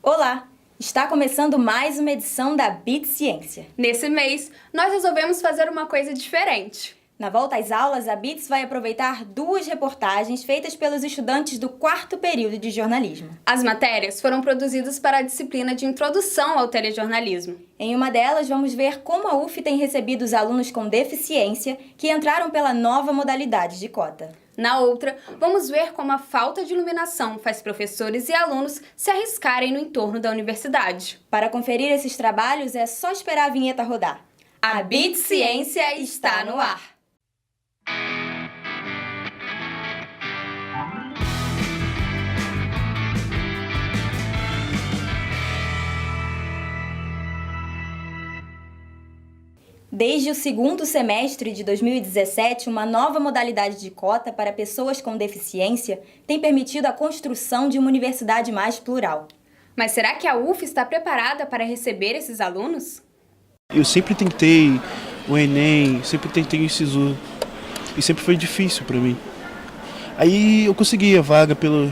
Olá! Está começando mais uma edição da BIT Ciência. Nesse mês, nós resolvemos fazer uma coisa diferente. Na volta às aulas, a BITS vai aproveitar duas reportagens feitas pelos estudantes do 4º período de jornalismo. As matérias foram produzidas para a disciplina de Introdução ao Telejornalismo. Em uma delas, vamos ver como a UF tem recebido os alunos com deficiência que entraram pela nova modalidade de cota. Na outra, vamos ver como a falta de iluminação faz professores e alunos se arriscarem no entorno da universidade. Para conferir esses trabalhos, é só esperar a vinheta rodar. A BIT Ciência está no ar! Desde o 2º semestre de 2017, uma nova modalidade de cota para pessoas com deficiência tem permitido a construção de uma universidade mais plural. Mas será que a UF está preparada para receber esses alunos? Eu sempre tentei o Enem, sempre tentei o SISU e sempre foi difícil para mim. Aí eu consegui a vaga pela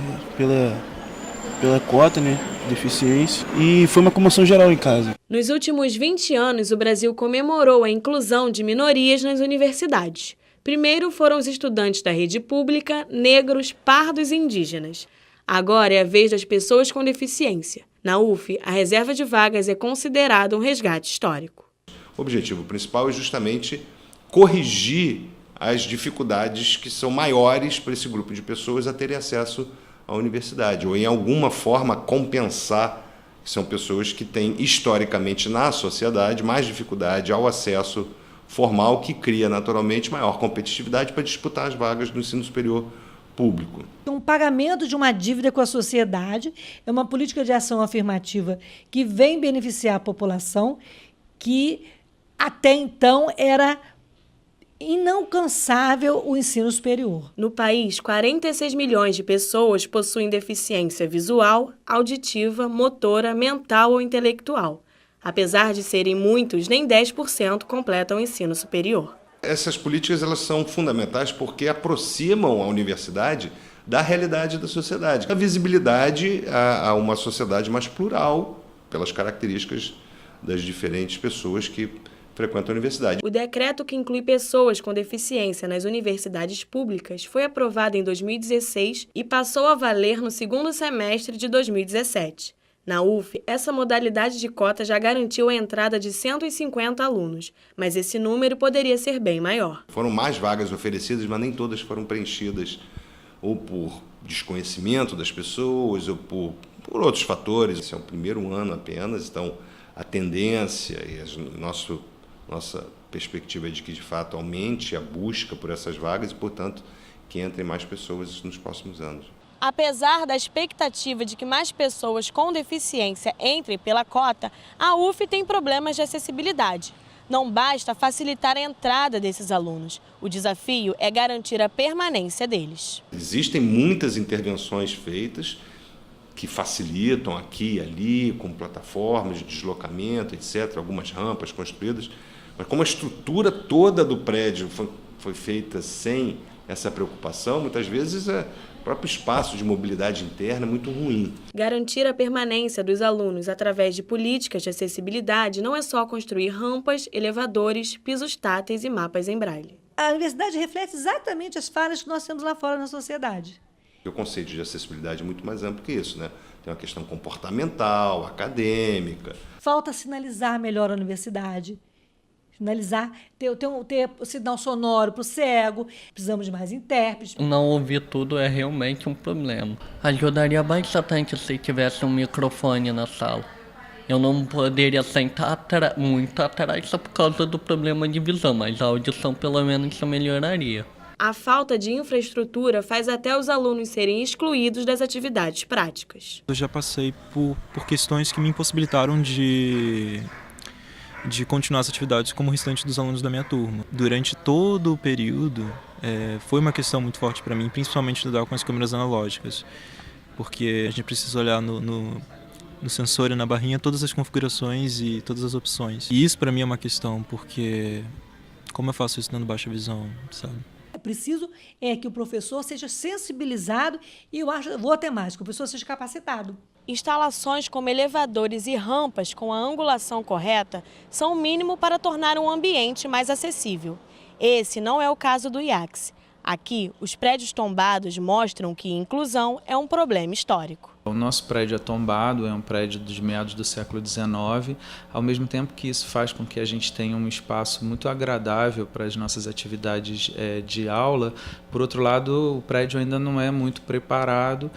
cota, né, deficiência, e foi uma comoção geral em casa. Nos últimos 20 anos, o Brasil comemorou a inclusão de minorias nas universidades. Primeiro foram os estudantes da rede pública, negros, pardos e indígenas. Agora é a vez das pessoas com deficiência. Na UF, a reserva de vagas é considerada um resgate histórico. O objetivo principal é justamente corrigir as dificuldades que são maiores para esse grupo de pessoas a terem acesso à universidade, ou em alguma forma compensar que são pessoas que têm historicamente na sociedade mais dificuldade ao acesso formal, que cria naturalmente maior competitividade para disputar as vagas do ensino superior público. Um pagamento de uma dívida com a sociedade é uma política de ação afirmativa que vem beneficiar a população, que até então era inalcançável o ensino superior. No país, 46 milhões de pessoas possuem deficiência visual, auditiva, motora, mental ou intelectual. Apesar de serem muitos, nem 10% completam o ensino superior. Essas políticas elas são fundamentais porque aproximam a universidade da realidade da sociedade. A visibilidade a uma sociedade mais plural, pelas características das diferentes pessoas que frequentam a universidade. O decreto que inclui pessoas com deficiência nas universidades públicas foi aprovado em 2016 e passou a valer no 2º semestre de 2017. Na UF, essa modalidade de cota já garantiu a entrada de 150 alunos, mas esse número poderia ser bem maior. Foram mais vagas oferecidas, mas nem todas foram preenchidas, ou por desconhecimento das pessoas, ou por outros fatores. Esse é o primeiro ano apenas, então a tendência e nossa perspectiva é de que, de fato, aumente a busca por essas vagas e, portanto, que entrem mais pessoas nos próximos anos. Apesar da expectativa de que mais pessoas com deficiência entrem pela cota, a UF tem problemas de acessibilidade. Não basta facilitar a entrada desses alunos. O desafio é garantir a permanência deles. Existem muitas intervenções feitas que facilitam aqui e ali, com plataformas de deslocamento, etc., algumas rampas construídas, mas como a estrutura toda do prédio foi feita sem essa preocupação, muitas vezes o próprio espaço de mobilidade interna é muito ruim. Garantir a permanência dos alunos através de políticas de acessibilidade não é só construir rampas, elevadores, pisos táteis e mapas em braille. A universidade reflete exatamente as falhas que nós temos lá fora na sociedade. O conceito de acessibilidade é muito mais amplo que isso, né? Tem uma questão comportamental, acadêmica. Falta sinalizar melhor a universidade. Sinalizar, ter o sinal sonoro para o cego, precisamos de mais intérpretes. Não ouvir tudo é realmente um problema. Ajudaria bastante se tivesse um microfone na sala. Eu não poderia sentar muito atrás só por causa do problema de visão, mas a audição pelo menos melhoraria. A falta de infraestrutura faz até os alunos serem excluídos das atividades práticas. Eu já passei por questões que me impossibilitaram de continuar as atividades como o restante dos alunos da minha turma. Durante todo o período, foi uma questão muito forte para mim, principalmente lidar com as câmeras analógicas, porque a gente precisa olhar no sensor e na barrinha todas as configurações e todas as opções. E isso para mim é uma questão, porque como eu faço isso dando baixa visão, sabe? É preciso que o professor seja sensibilizado e vou até mais, que o professor seja capacitado. Instalações como elevadores e rampas com a angulação correta são o mínimo para tornar um ambiente mais acessível. Esse não é o caso do IACS. Aqui, os prédios tombados mostram que inclusão é um problema histórico. O nosso prédio é tombado, é um prédio dos meados do século XIX, ao mesmo tempo que isso faz com que a gente tenha um espaço muito agradável para as nossas atividades de aula. Por outro lado, o prédio ainda não é muito preparado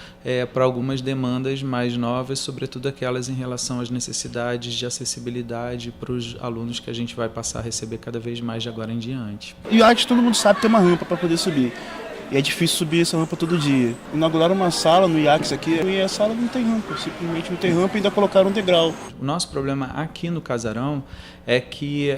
para algumas demandas mais novas, sobretudo aquelas em relação às necessidades de acessibilidade para os alunos que a gente vai passar a receber cada vez mais de agora em diante. E o IACS todo mundo sabe ter uma rampa para poder subir. E é difícil subir essa rampa todo dia. Inauguraram uma sala no IACS aqui e a sala não tem rampa, simplesmente não tem rampa e ainda colocaram um degrau. O nosso problema aqui no Casarão é que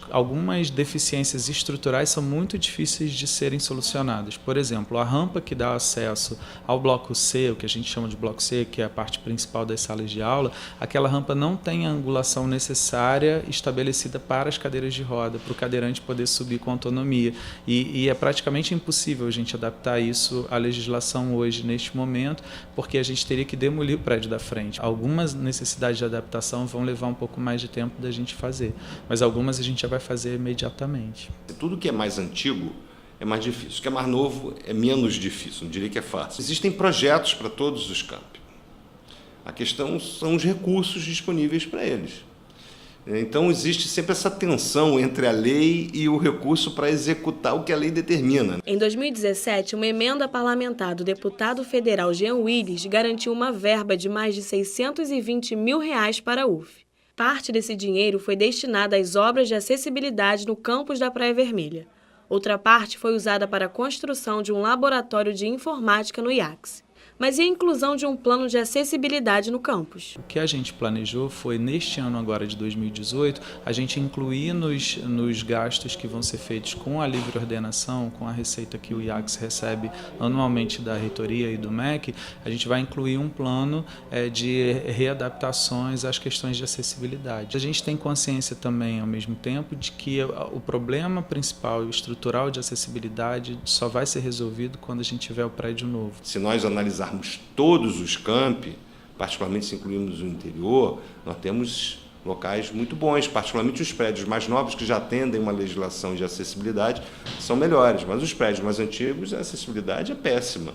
algumas deficiências estruturais são muito difíceis de serem solucionadas. Por exemplo, a rampa que dá acesso ao bloco C, o que a gente chama de bloco C, que é a parte principal das salas de aula, aquela rampa não tem a angulação necessária estabelecida para as cadeiras de roda, para o cadeirante poder subir com autonomia. E é praticamente impossível a gente adaptar isso à legislação hoje, neste momento, porque a gente teria que demolir o prédio da frente. Algumas necessidades de adaptação vão levar um pouco mais de tempo da gente fazer, mas algumas a gente já vai fazer imediatamente. Tudo que é mais antigo é mais difícil, o que é mais novo é menos difícil, não diria que é fácil. Existem projetos para todos os campi. A questão são os recursos disponíveis para eles. Então existe sempre essa tensão entre a lei e o recurso para executar o que a lei determina. Em 2017, uma emenda parlamentar do deputado federal Jean Willis garantiu uma verba de mais de R$620 mil para a UF. Parte desse dinheiro foi destinada às obras de acessibilidade no campus da Praia Vermelha. Outra parte foi usada para a construção de um laboratório de informática no IACS. Mas e a inclusão de um plano de acessibilidade no campus? O que a gente planejou foi, neste ano agora de 2018, a gente incluir nos gastos que vão ser feitos com a livre ordenação, com a receita que o IACS recebe anualmente da reitoria e do MEC, a gente vai incluir um plano de readaptações às questões de acessibilidade. A gente tem consciência também, ao mesmo tempo, de que o problema principal e estrutural de acessibilidade só vai ser resolvido quando a gente tiver o prédio novo. Se nós analisarmos todos os campi, particularmente se incluirmos o interior, nós temos locais muito bons, particularmente os prédios mais novos que já atendem uma legislação de acessibilidade são melhores, mas os prédios mais antigos a acessibilidade é péssima.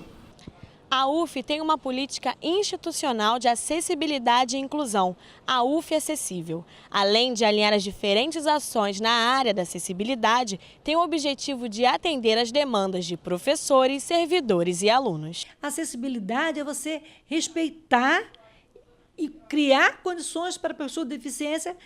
A UF tem uma política institucional de acessibilidade e inclusão, a UF Acessível. Além de alinhar as diferentes ações na área da acessibilidade, tem o objetivo de atender às demandas de professores, servidores e alunos. Acessibilidade é você respeitar e criar condições para a pessoa com deficiência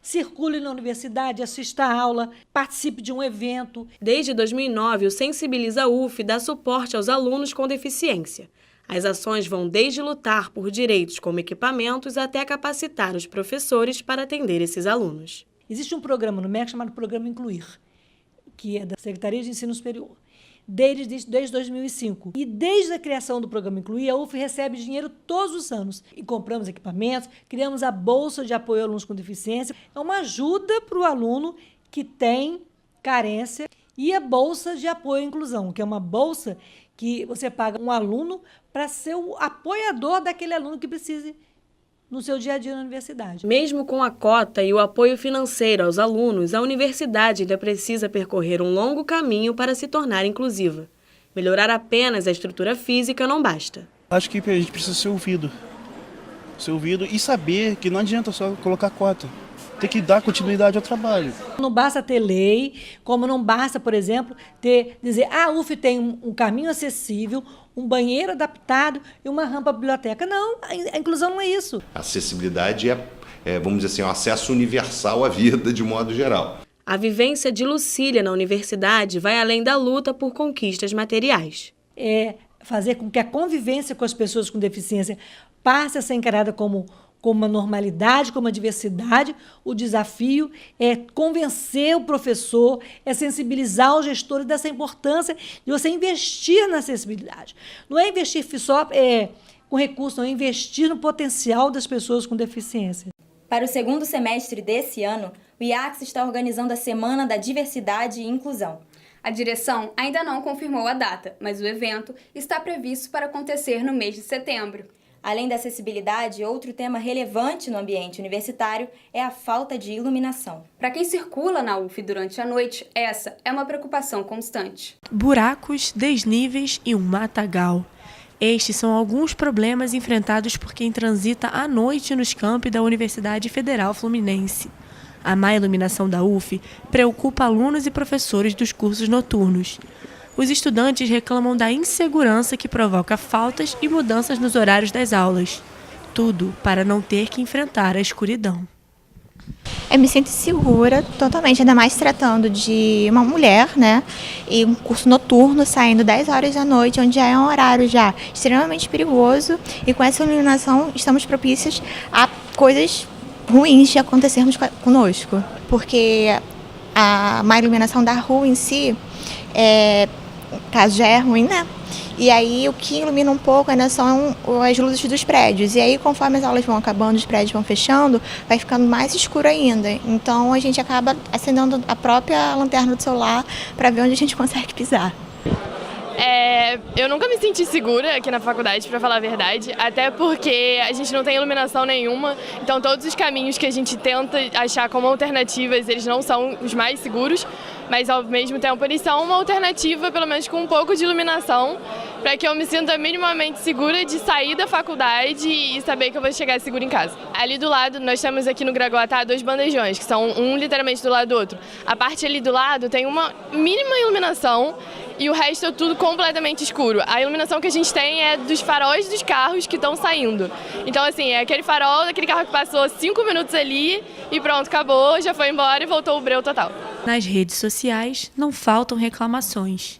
circule na universidade, assista a aula, participe de um evento. Desde 2009, o Sensibiliza UF dá suporte aos alunos com deficiência. As ações vão desde lutar por direitos como equipamentos até capacitar os professores para atender esses alunos. Existe um programa no MEC chamado Programa Incluir, que é da Secretaria de Ensino Superior, desde 2005. E desde a criação do Programa Incluir, a UF recebe dinheiro todos os anos. E compramos equipamentos, criamos a Bolsa de Apoio a Alunos com Deficiência. É uma ajuda para o aluno que tem carência. E a Bolsa de Apoio à Inclusão, que é uma bolsa que você paga um aluno para ser o apoiador daquele aluno que precise no seu dia a dia na universidade. Mesmo com a cota e o apoio financeiro aos alunos, a universidade ainda precisa percorrer um longo caminho para se tornar inclusiva. Melhorar apenas a estrutura física não basta. Acho que a gente precisa ser ouvido e saber que não adianta só colocar cota. Tem que dar continuidade ao trabalho. Não basta ter lei, como não basta, por exemplo, dizer a UF tem um caminho acessível, um banheiro adaptado e uma rampa à biblioteca. Não, a inclusão não é isso. A acessibilidade vamos dizer assim, um acesso universal à vida de modo geral. A vivência de Lucília na universidade vai além da luta por conquistas materiais. É fazer com que a convivência com as pessoas com deficiência passe a ser encarada como uma normalidade, como uma diversidade. O desafio é convencer o professor, é sensibilizar os gestores dessa importância de você investir na acessibilidade. Não é investir só com recursos, não é investir no potencial das pessoas com deficiência. Para o segundo semestre desse ano, o IACS está organizando a Semana da Diversidade e Inclusão. A direção ainda não confirmou a data, mas o evento está previsto para acontecer no mês de setembro. Além da acessibilidade, outro tema relevante no ambiente universitário é a falta de iluminação. Para quem circula na UF durante a noite, essa é uma preocupação constante. Buracos, desníveis e um matagal. Estes são alguns problemas enfrentados por quem transita à noite nos campi da Universidade Federal Fluminense. A má iluminação da UF preocupa alunos e professores dos cursos noturnos. Os estudantes reclamam da insegurança que provoca faltas e mudanças nos horários das aulas. Tudo para não ter que enfrentar a escuridão. Eu me sinto segura totalmente, ainda mais tratando de uma mulher, né? E um curso noturno saindo 10 horas da noite, onde já é um horário já extremamente perigoso. E com essa iluminação estamos propícios a coisas ruins de acontecermos conosco. Porque a má iluminação da rua em si, caso já é ruim, né? E aí o que ilumina um pouco ainda são as luzes dos prédios. E aí conforme as aulas vão acabando, os prédios vão fechando, vai ficando mais escuro ainda. Então a gente acaba acendendo a própria lanterna do celular para ver onde a gente consegue pisar. Eu nunca me senti segura aqui na faculdade, para falar a verdade, até porque a gente não tem iluminação nenhuma, então todos os caminhos que a gente tenta achar como alternativas, eles não são os mais seguros, mas ao mesmo tempo eles são uma alternativa, pelo menos com um pouco de iluminação, para que eu me sinta minimamente segura de sair da faculdade e saber que eu vou chegar segura em casa. Ali do lado, nós temos aqui no Gragoatá 2 bandejões, que são um literalmente do lado do outro. A parte ali do lado tem uma mínima iluminação, e o resto é tudo completamente escuro. A iluminação que a gente tem é dos faróis dos carros que estão saindo. Então, assim, é aquele farol daquele carro que passou 5 minutos ali e pronto, acabou, já foi embora e voltou o breu total. Nas redes sociais, não faltam reclamações.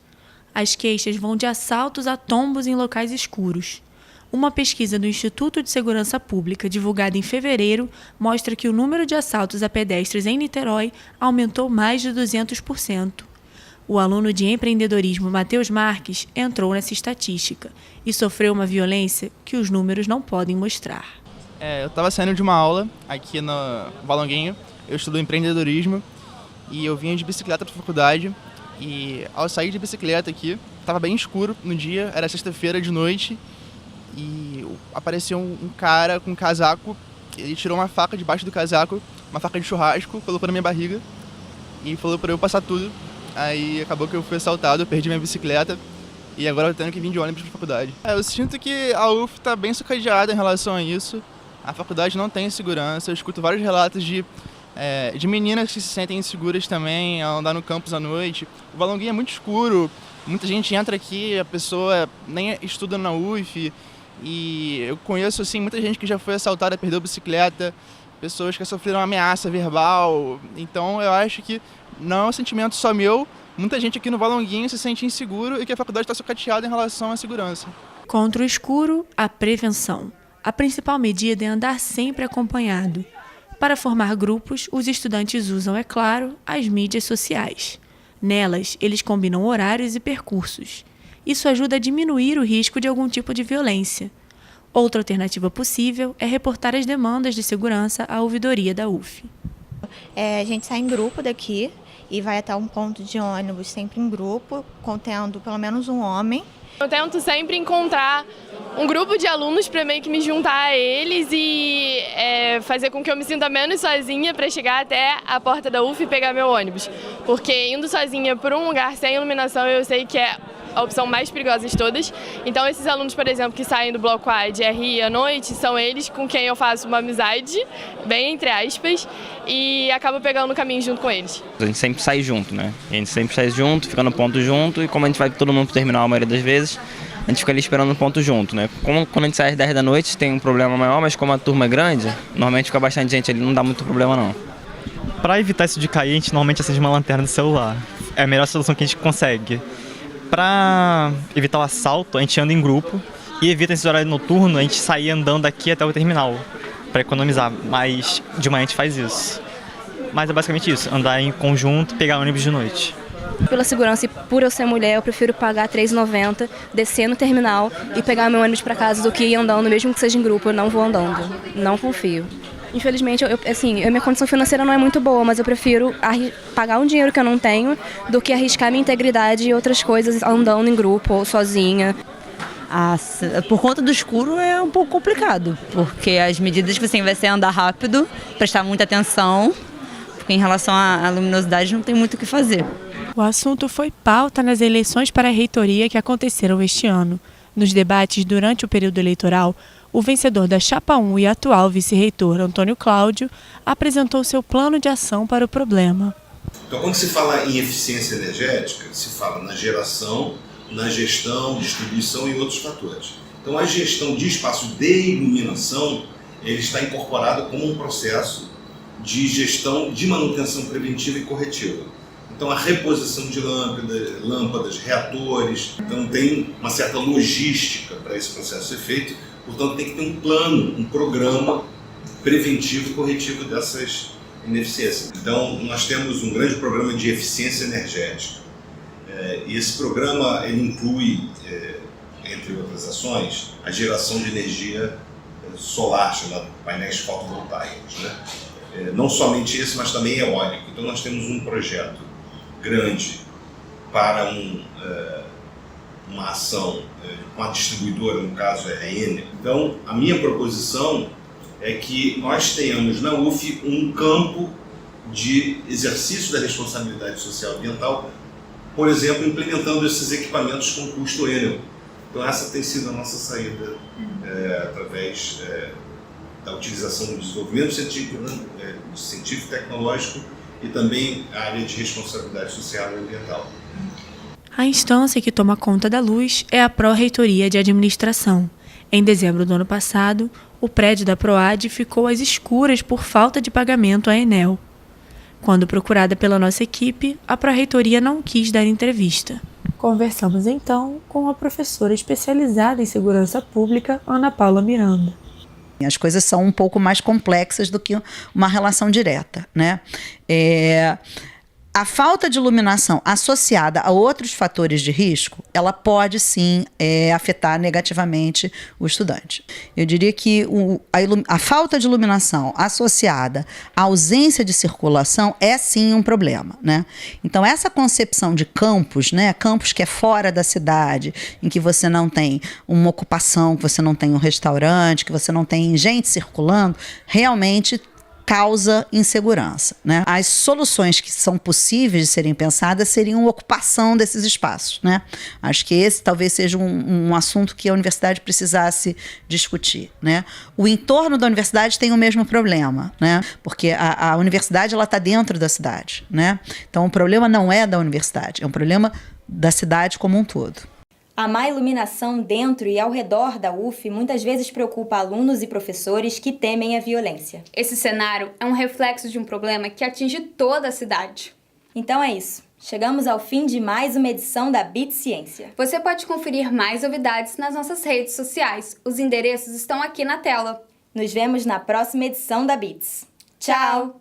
As queixas vão de assaltos a tombos em locais escuros. Uma pesquisa do Instituto de Segurança Pública, divulgada em fevereiro, mostra que o número de assaltos a pedestres em Niterói aumentou mais de 200%. O aluno de empreendedorismo Matheus Marques entrou nessa estatística e sofreu uma violência que os números não podem mostrar. Eu estava saindo de uma aula aqui no Valonguinho, eu estudo empreendedorismo e eu vinha de bicicleta para a faculdade e ao sair de bicicleta aqui, estava bem escuro no dia, era sexta-feira de noite e apareceu um cara com um casaco, ele tirou uma faca debaixo do casaco, uma faca de churrasco, colocou na minha barriga e falou para eu passar tudo. Aí acabou que eu fui assaltado, eu perdi minha bicicleta e agora eu tenho que vir de ônibus para a faculdade. Eu sinto que a UF está bem sucateada em relação a isso. A faculdade não tem segurança, eu escuto vários relatos de meninas que se sentem inseguras também ao andar no campus à noite. O Valonguinho é muito escuro, muita gente entra aqui, a pessoa nem estuda na UF e eu conheço assim, muita gente que já foi assaltada, perdeu a bicicleta, pessoas que sofreram ameaça verbal. Então eu acho que não é um sentimento só meu, muita gente aqui no Valonguinho se sente inseguro e que a faculdade está sucateada em relação à segurança. Contra o escuro, a prevenção. A principal medida é andar sempre acompanhado. Para formar grupos, os estudantes usam, é claro, as mídias sociais. Nelas, eles combinam horários e percursos. Isso ajuda a diminuir o risco de algum tipo de violência. Outra alternativa possível é reportar as demandas de segurança à ouvidoria da UF. A gente sai em grupo daqui e vai até um ponto de ônibus sempre em grupo, contendo pelo menos um homem. Eu tento sempre encontrar um grupo de alunos para meio que me juntar a eles e fazer com que eu me sinta menos sozinha para chegar até a porta da UF e pegar meu ônibus. Porque indo sozinha por um lugar sem iluminação eu sei que é a opção mais perigosa de todas. Então esses alunos, por exemplo, que saem do bloco A de RI à noite, são eles com quem eu faço uma amizade, bem entre aspas, e acabo pegando o caminho junto com eles. A gente sempre sai junto, né? A gente sempre sai junto, fica no ponto junto, e como a gente vai todo mundo pro terminal a maioria das vezes, a gente fica ali esperando no ponto junto, né? Como quando a gente sai às 10 da noite tem um problema maior, mas como a turma é grande, normalmente fica bastante gente ali, não dá muito problema não. Para evitar isso de cair, a gente normalmente acende uma lanterna do celular. É a melhor solução que a gente consegue. Para evitar o assalto, a gente anda em grupo e evita esse horário noturno, a gente sair andando daqui até o terminal para economizar, mas de manhã a gente faz isso. Mas é basicamente isso, andar em conjunto e pegar ônibus de noite. Pela segurança e por eu ser mulher, eu prefiro pagar R$3,90, descer no terminal e pegar meu ônibus para casa do que ir andando, mesmo que seja em grupo. Eu não vou andando, não confio. Infelizmente, minha condição financeira não é muito boa, mas eu prefiro pagar um dinheiro que eu não tenho do que arriscar minha integridade e outras coisas andando em grupo ou sozinha. Por conta do escuro é um pouco complicado, porque as medidas que você vai ser andar rápido, prestar muita atenção, porque em relação à luminosidade não tem muito o que fazer. O assunto foi pauta nas eleições para a reitoria que aconteceram este ano. Nos debates durante o período eleitoral, o vencedor da Chapa 1 e atual vice-reitor, Antônio Cláudio, apresentou seu plano de ação para o problema. Então, quando se fala em eficiência energética, se fala na geração, na gestão, distribuição e outros fatores. Então, a gestão de espaço de iluminação, ele está incorporado como um processo de gestão de manutenção preventiva e corretiva. Então, a reposição de lâmpadas, reatores, então tem uma certa logística para esse processo ser feito, portanto tem que ter um plano, um programa preventivo e corretivo dessas ineficiências. Então, nós temos um grande programa de eficiência energética. E esse programa ele inclui, entre outras ações, a geração de energia solar, chamada painéis fotovoltaicos, né? Não somente esse, mas também eólico. Então nós temos um projeto grande para uma ação com a distribuidora, no caso é a Enel. Então a minha proposição é que nós tenhamos na UF um campo de exercício da responsabilidade social ambiental, por exemplo, implementando esses equipamentos com custo Enel. Então essa tem sido a nossa saída através da utilização do desenvolvimento científico e tecnológico e também a área de responsabilidade social e ambiental. A instância que toma conta da luz é a Pró-Reitoria de Administração. Em dezembro do ano passado, o prédio da PROAD ficou às escuras por falta de pagamento à Enel. Quando procurada pela nossa equipe, a Pró-Reitoria não quis dar entrevista. Conversamos então com a professora especializada em segurança pública, Ana Paula Miranda. As coisas são um pouco mais complexas do que uma relação direta, né? A falta de iluminação associada a outros fatores de risco, ela pode sim afetar negativamente o estudante. Eu diria que a falta de iluminação associada à ausência de circulação é sim um problema, né? Então essa concepção de campus, né, campus que é fora da cidade, em que você não tem uma ocupação, que você não tem um restaurante, que você não tem gente circulando, realmente causa insegurança, né? As soluções que são possíveis de serem pensadas seriam a ocupação desses espaços, né? Acho que esse talvez seja um assunto que a universidade precisasse discutir, né? O entorno da universidade tem o mesmo problema, né? Porque a universidade ela está dentro da cidade, né? Então o problema não é da universidade, é um problema da cidade como um todo. A má iluminação dentro e ao redor da UF muitas vezes preocupa alunos e professores que temem a violência. Esse cenário é um reflexo de um problema que atinge toda a cidade. Então é isso. Chegamos ao fim de mais uma edição da BIT Ciência. Você pode conferir mais novidades nas nossas redes sociais. Os endereços estão aqui na tela. Nos vemos na próxima edição da BITS. Tchau!